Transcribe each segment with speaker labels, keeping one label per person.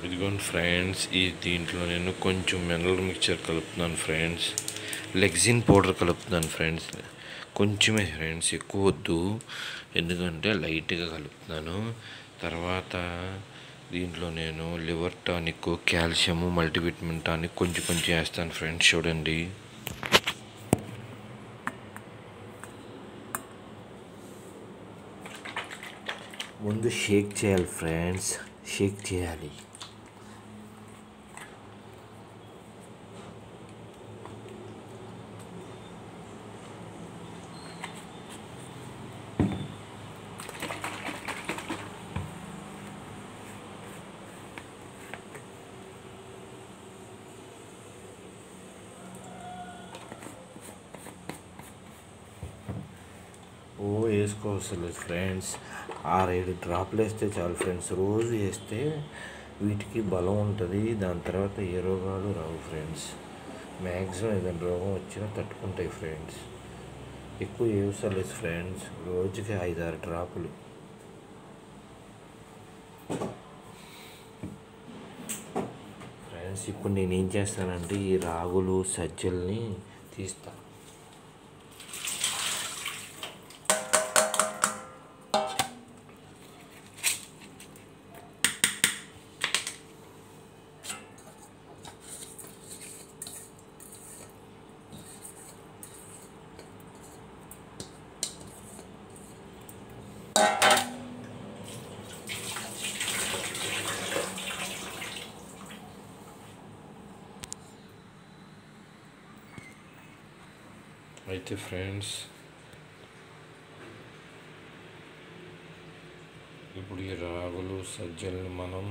Speaker 1: ఇదిగోండి ఫ్రెండ్స్, దీంట్లో నేను కొంచెం మినరల్ మిక్చర్ కలుపుతున్నాను ఫ్రెండ్స్. లెగ్జిన్ పౌడర్ కలుపుతున్నాను ఫ్రెండ్స్. కొంచెమే ఫ్రెండ్స్, ఎక్కువ వద్దు, ఎందుకంటే లైట్గా కలుపుతున్నాను. తర్వాత దీంట్లో నేను liver tonic, calcium, multivitamin tonic కొంచెం కొంచెం వేస్తాను ఫ్రెండ్స్. చూడండి. ముందు షేక్ చేయాలి ఫ్రెండ్స్, షేక్ చేయాలి. వేసుకోవసరం లేదు ఫ్రెండ్స్, 6-7 డ్రాప్లు వేస్తే చాలు ఫ్రెండ్స్. రోజు వేస్తే వీటికి బలం ఉంటుంది, దాని తర్వాత ఏ రోగాలు రావు ఫ్రెండ్స్. మ్యాక్సిమం ఏదైనా రోగం వచ్చినా తట్టుకుంటాయి ఫ్రెండ్స్. ఎక్కువ వేయవసరం లేదు ఫ్రెండ్స్, రోజుకి 5-6 డ్రాపులు. ఫ్రెండ్స్, ఇప్పుడు నేనేం చేస్తానంటే ఈ రాగులు సజ్జల్ని తీస్తాను. అయితే ఫ్రెండ్స్, ఇప్పుడు ఈ రాగులు సజ్జల్ని మనం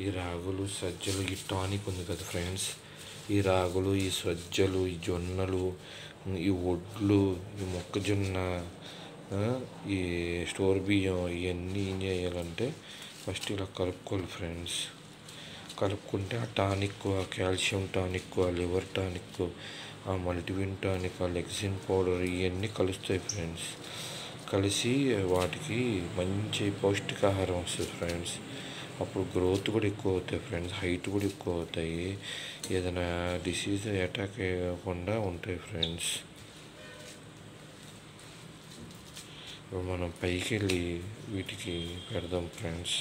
Speaker 1: ఈ టానిక్ ఉంది కదా ఫ్రెండ్స్, ఈ రాగులు, ఈ సజ్జలు, ఈ జొన్నలు, ఈ వడ్లు, ఈ మొక్కజొన్న, ఈ స్టోర్ బియ్యం, ఇవన్నీ ఏం చేయాలంటే ఫస్ట్ ఇలా కలుపుకోవాలి ఫ్రెండ్స్. కలుపుకుంటే ఆ టానిక్, ఆ కాల్షియం టానిక్, ఆ లివర్ టానిక్, ఆ మల్టీవిటమిన్ టానిక్, ఆ లెగ్జిన్ పౌడర్, ఇవన్నీ కలుస్తాయి ఫ్రెండ్స్. కలిసి వాటికి మంచి పౌష్టికాహారం వస్తుంది ఫ్రెండ్స్. అప్పుడు గ్రోత్ కూడా ఎక్కువ అవుతాయి ఫ్రెండ్స్, హైట్ కూడా ఎక్కువ అవుతాయి, ఏదైనా డిసీజ్ అటాక్ అవ్వకుండా ఉంటాయి ఫ్రెండ్స్. ఇప్పుడు మనం పైకి వెళ్ళి వీటికి పెడదాం ఫ్రెండ్స్.